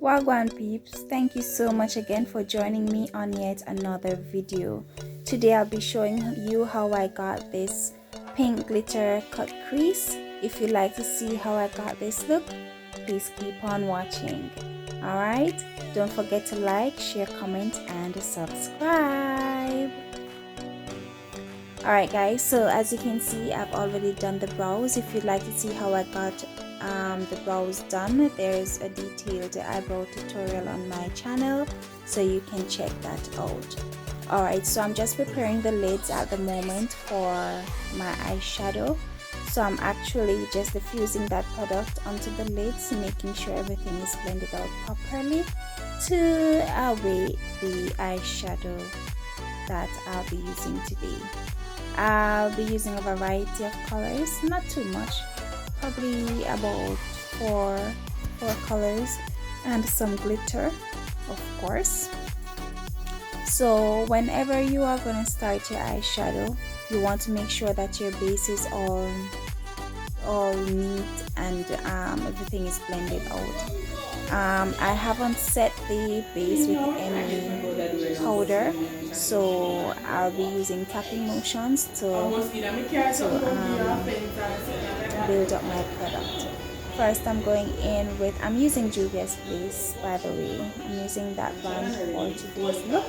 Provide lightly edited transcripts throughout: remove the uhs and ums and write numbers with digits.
Wagwan peeps, thank you so much again for joining me on yet another video. Today I'll be showing you how I got this pink glitter cut crease. If you'd like to see how I got this look, please keep on watching. Alright, don't forget to like, share, comment and subscribe. Alright guys, so as you can see, I've already done the brows. If you'd like to see how I got the brows done, there's a detailed eyebrow tutorial on my channel, so you can check that out. Alright, so I'm just preparing the lids at the moment for my eyeshadow. So I'm actually just diffusing that product onto the lids, making sure everything is blended out properly to await the eyeshadow that I'll be using today. I'll be using a variety of colors, not too much, probably about four colors and some glitter, of course. So whenever you are going to start your eyeshadow, you want to make sure that your base is all neat and everything is blended out. I haven't set the base with any powder, so I'll be using tapping motions to build up my product. First I'm going in with, I'm using Juvia's Place, by the way. I'm using that brand for today's look.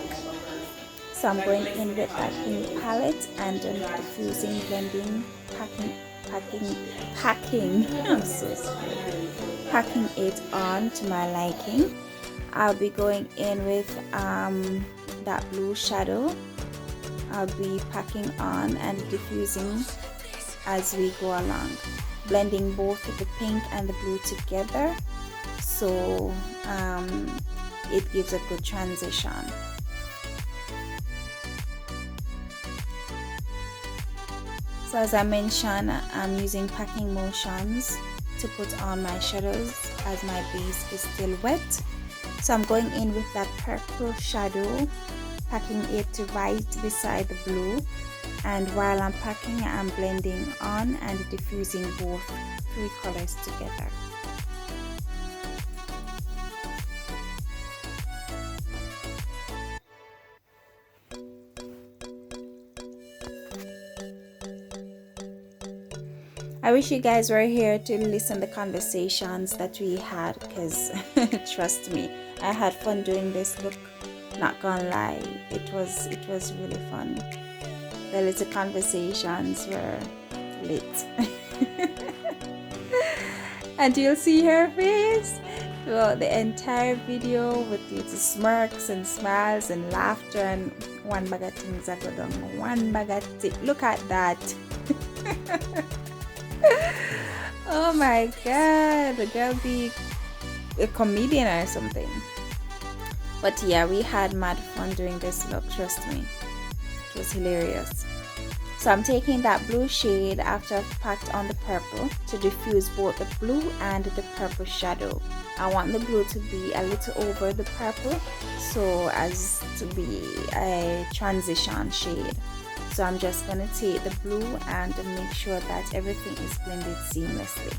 So I'm going in with that pink palette and diffusing, blending, packing I'm so sorry, packing it on to my liking. I'll be going in with that blue shadow. I'll be packing on and diffusing as we go along, blending both the pink and the blue together, so it gives a good transition. So as I mentioned, I'm using packing motions to put on my shadows as my base is still wet. So I'm going in with that purple shadow, packing it right beside the blue, and while I'm packing, I'm blending on and diffusing both three colors together. I wish you guys were here to listen to the conversations that we had, because trust me, I had fun doing this look, not gonna lie. It was really fun. The little conversations were lit. And you'll see her face throughout the entire video with little smirks and smiles and laughter, and one bag of things I go down. One bag of things. Look at that. Oh my god, the girl be a comedian or something. But yeah, we had mad fun doing this look, trust me. It was hilarious. So I'm taking that blue shade after I've packed on the purple to diffuse both the blue and the purple shadow. I want the blue to be a little over the purple, so as to be a transition shade. So I'm just going to take the blue and make sure that everything is blended seamlessly.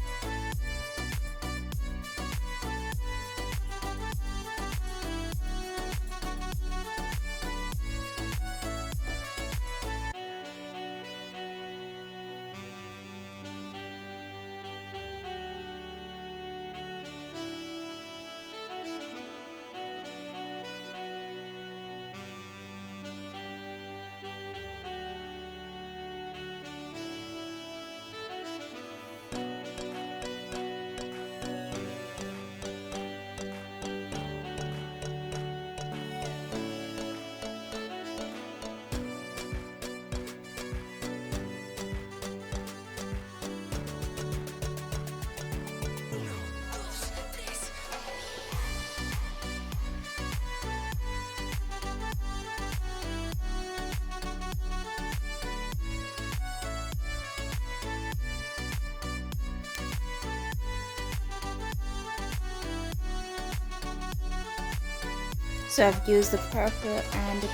So I've used the purple and the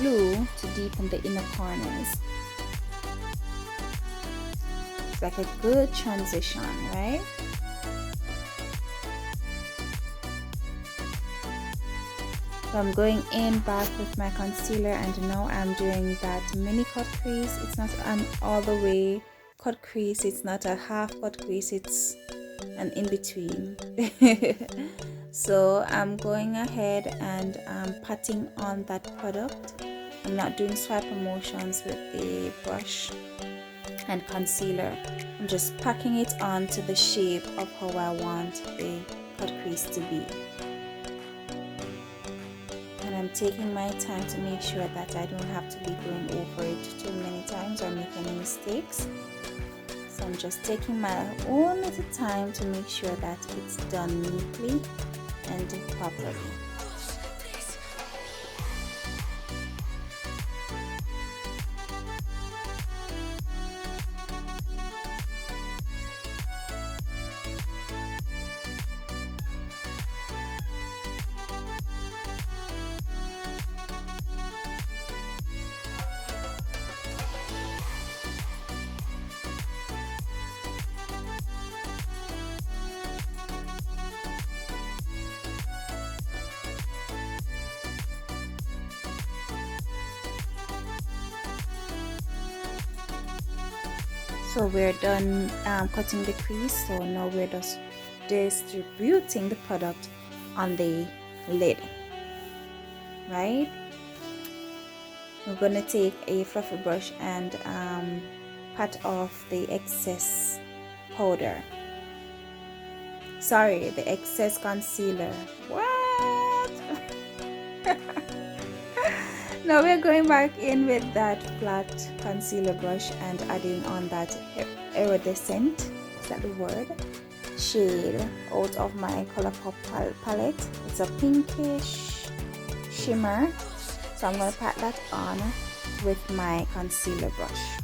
blue to deepen the inner corners. It's like a good transition, right? So I'm going in back with my concealer, and now I'm doing that mini cut crease. It's not an all the way cut crease, it's not a half cut crease, it's an in between. So I'm going ahead and patting on that product. I'm not doing swipe motions with the brush and concealer. I'm just packing it on to the shape of how I want the cut crease to be. And I'm taking my time to make sure that I don't have to be going over it too many times or make any mistakes. So I'm just taking my own little time to make sure that it's done neatly and properly. So we're done cutting the crease, so now we're just distributing the product on the lid, right? We're gonna take a fluffy brush and pat off the excess powder. Sorry, the excess concealer. What? Now we're going back in with that flat concealer brush and adding on that iridescent, is that the word, shade out of my ColourPop palette. It's a pinkish shimmer, so I'm going to pat that on with my concealer brush.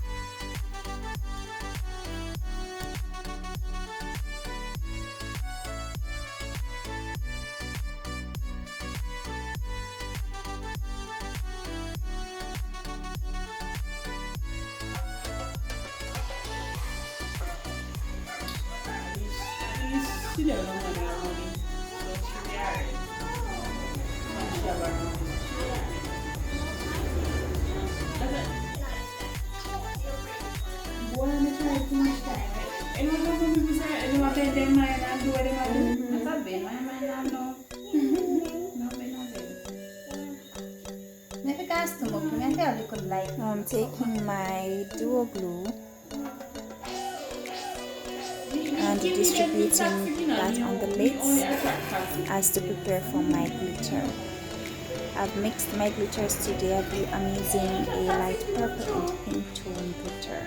I'm taking my duo glue and distributing that on the lids as to prepare for my glitter. I've mixed my glitters today. I'm using a light purple and pink tone glitter.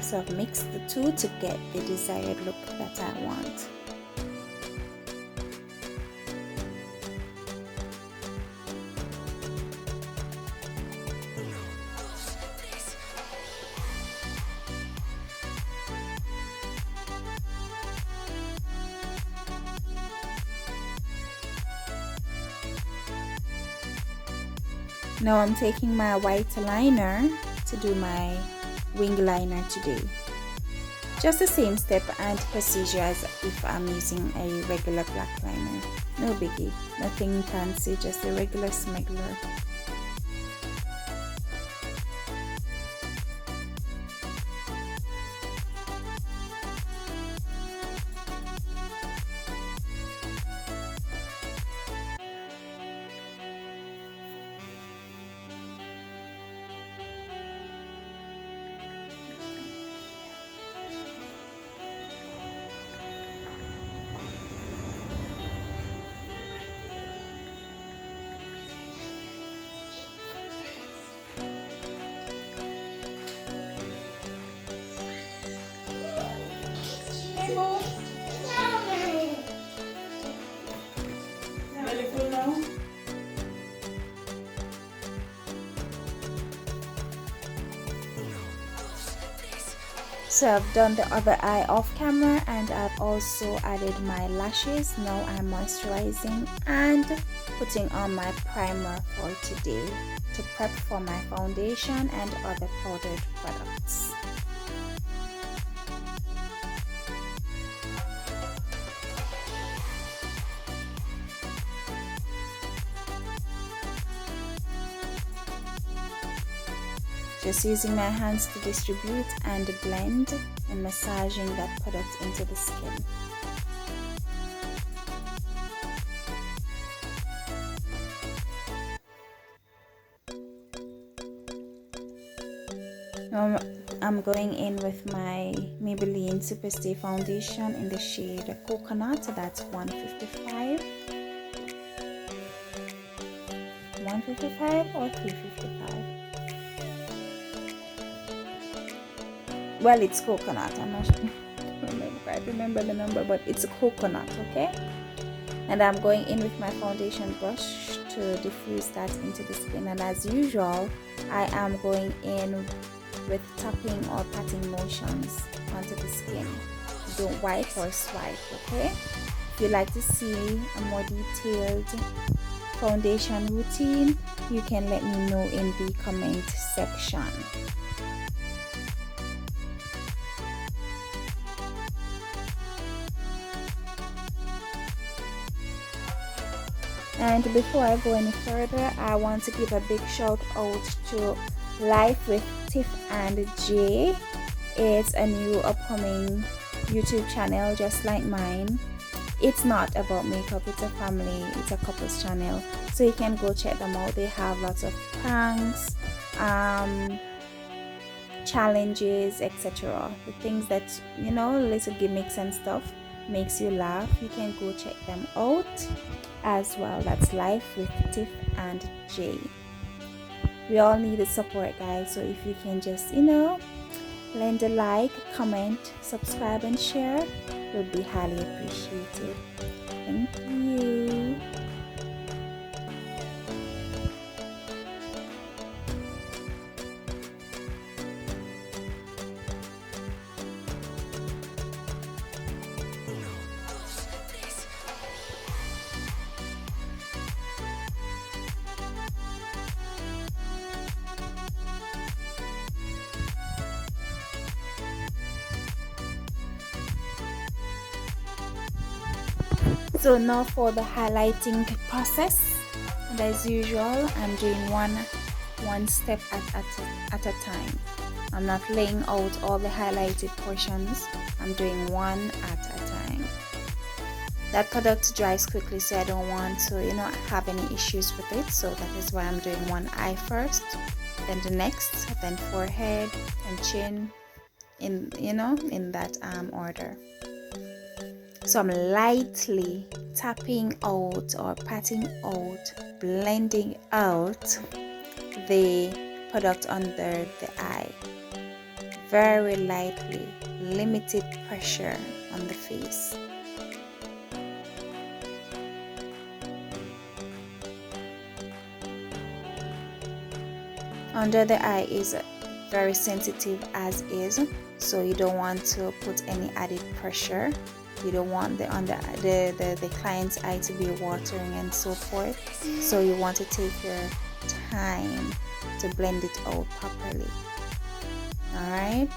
So I've mixed the two to get the desired look that I want. Now I'm taking my white liner to do my wing liner today. Just the same step and procedure as if I'm using a regular black liner. No biggie, nothing fancy, just a regular smuggler. So I've done the other eye off camera and I've also added my lashes. Now I'm moisturizing and putting on my primer for today to prep for my foundation and other powdered products. Just using my hands to distribute and blend and massaging that product into the skin. I'm going in with my Maybelline Superstay foundation in the shade Coconut. That's 155. 155 or 355? Well, it's coconut. I'm not quite remember the number, but it's a coconut, okay? And I'm going in with my foundation brush to diffuse that into the skin. And as usual, I am going in with tapping or patting motions onto the skin. Don't wipe or swipe, okay? If you'd like to see a more detailed foundation routine, you can let me know in the comment section. And before I go any further, I want to give a big shout out to Life with Tiff and Jay. It's a new upcoming YouTube channel just like mine. It's not about makeup, it's a family, it's a couples channel, so you can go check them out. They have lots of pranks, challenges, etc. The things that, you know, little gimmicks and stuff makes you laugh. You can go check them out as well. That's Life with Tiff and Jay. We all need the support, guys, so if you can just, you know, lend a like, comment, subscribe and share, would be highly appreciated. Thank you. So now for the highlighting process, and as usual, I'm doing one step at a time. I'm not laying out all the highlighted portions. I'm doing one at a time. That product dries quickly, so I don't want to, you know, have any issues with it. So that is why I'm doing one eye first, then the next, then forehead and chin, in, you know, in that order. So I'm lightly tapping out or patting out, blending out the product under the eye. Very lightly, limited pressure on the face. Under the eye is very sensitive as is, so you don't want to put any added pressure. You don't want the client's eye to be watering and so forth, so you want to take your time to blend it out properly. Alright,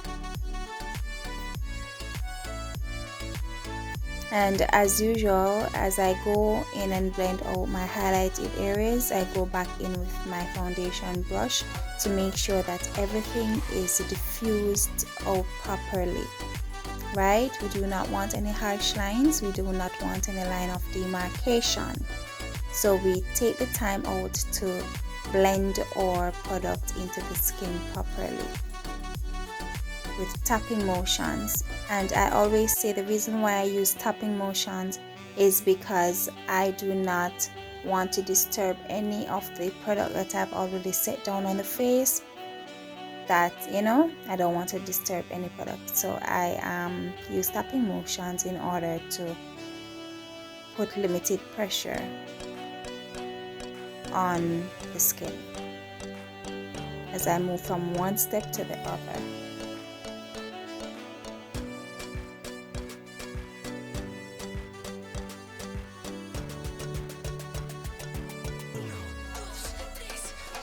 and as usual, as I go in and blend out my highlighted areas, I go back in with my foundation brush to make sure that everything is diffused out properly. Right, we do not want any harsh lines, we do not want any line of demarcation, so we take the time out to blend our product into the skin properly with tapping motions. And I always say the reason why I use tapping motions is because I do not want to disturb any of the product that I've already set down on the face. That, you know, I don't want to disturb any product, so I use tapping motions in order to put limited pressure on the skin as I move from one step to the other.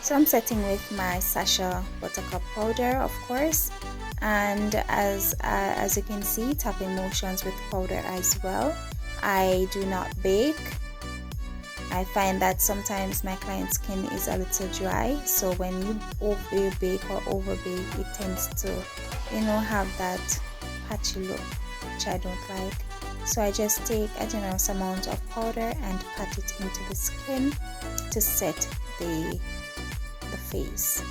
So I'm setting with my Sasha Buttercup powder, of course, and as you can see, tapping motions with powder as well. I do not bake. I find that sometimes my client's skin is a little dry, so when you over bake or over bake, it tends to, have that patchy look, which I don't like. So I just take a generous amount of powder and pat it into the skin to set the face.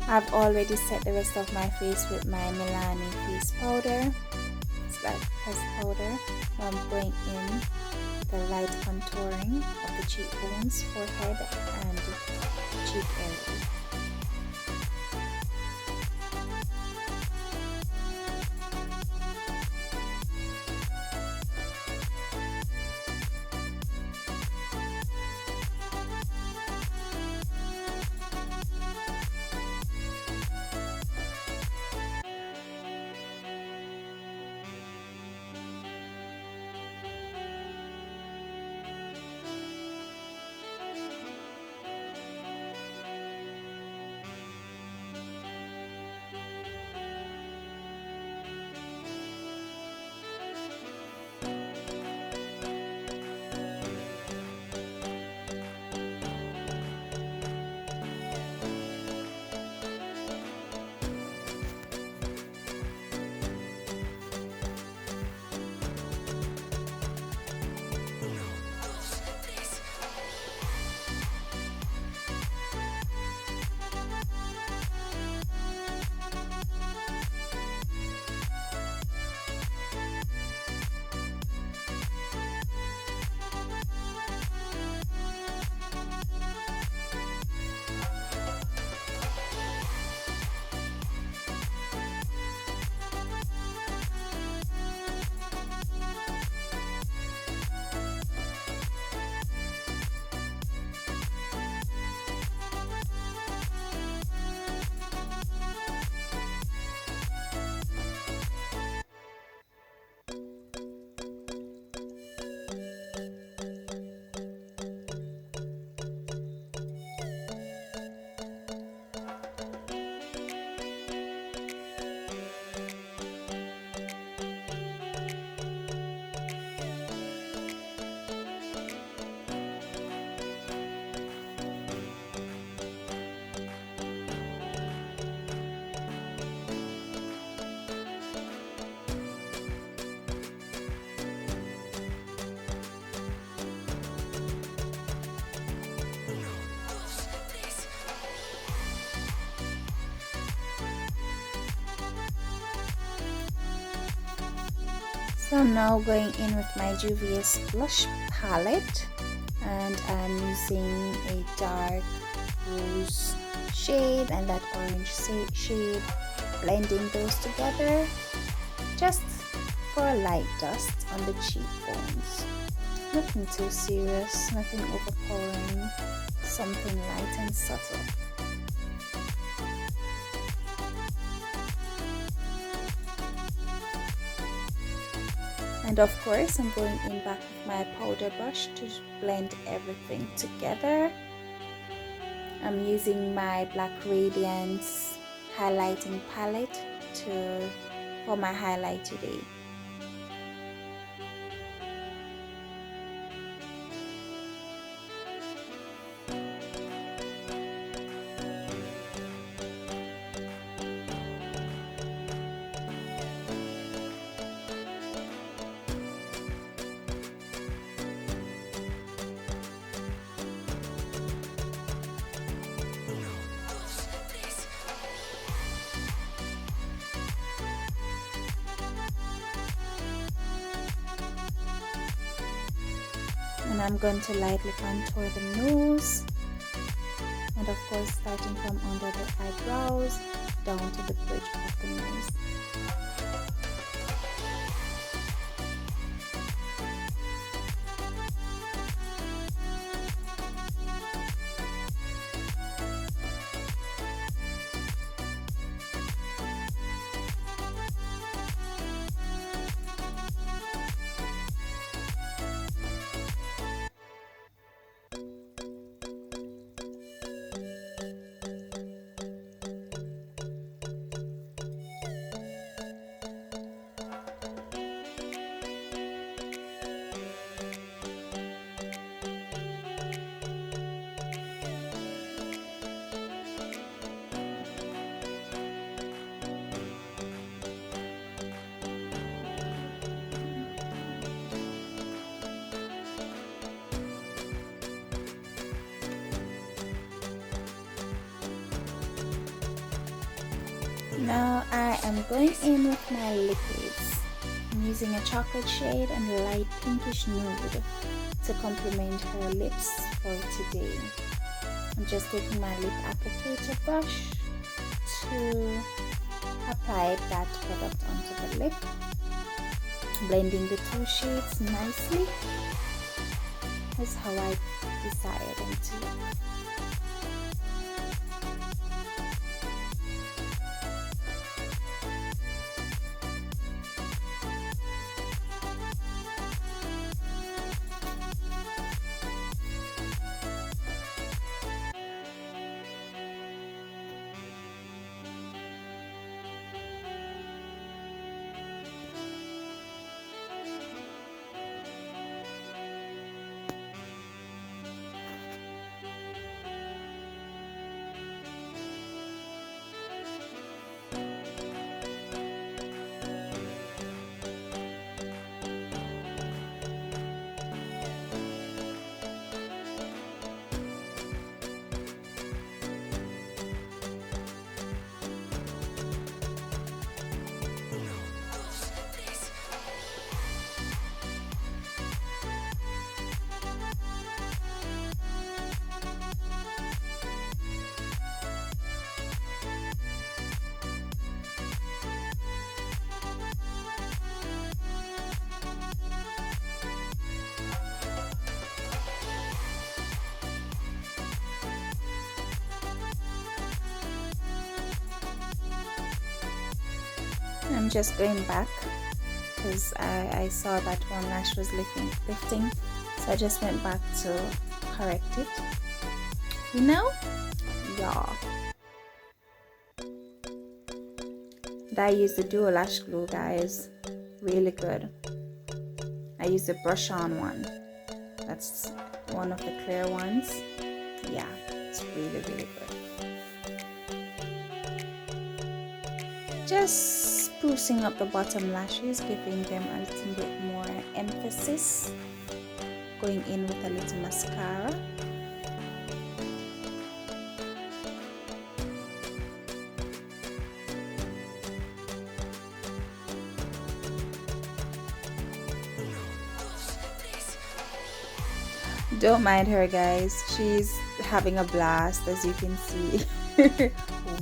I've already set the rest of my face with my Milani face powder. It's like pressed powder. Now I'm going in with a light contouring of the cheekbones, forehead, and cheek area. So I'm now going in with my Juvia's blush palette, and I'm using a dark rose shade and that orange shade, blending those together just for a light dust on the cheekbones. Nothing too serious, nothing overpowering, something light and subtle. And of course, I'm going in back with my powder brush to blend everything together. I'm using my Black Radiance highlighting palette for my highlight today. And I'm going to lightly contour the nose, and of course starting from under the eyebrows down to the bridge of the nose. Now I am going in with my liquids. I'm using a chocolate shade and a light pinkish nude to complement her lips for today. I'm just taking my lip applicator brush to apply that product onto the lip, blending the two shades nicely. That's how I desire them to look. I'm just going back because I saw that one lash was lifting, so I just went back to correct it. You know? Yeah. I use the duo lash glue, guys. Really good. I use the brush on one. That's one of the clear ones. Yeah, it's really, really good. Just sprucing up the bottom lashes, giving them a little bit more emphasis. Going in with a little mascara. Don't mind her, guys. She's having a blast, as you can see.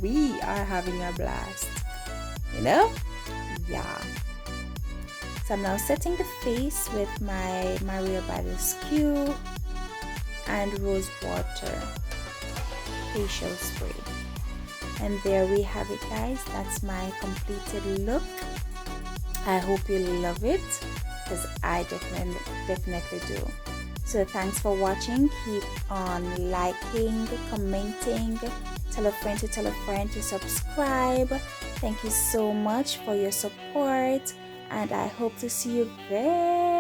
We are having a blast. You know? Yeah. So I'm now setting the face with my Maria by the Skew and Rose Water facial spray. And there we have it, guys. That's my completed look. I hope you love it, because I definitely do. So thanks for watching. Keep on liking, commenting, tell a friend to subscribe. Thank you so much for your support, and I hope to see you very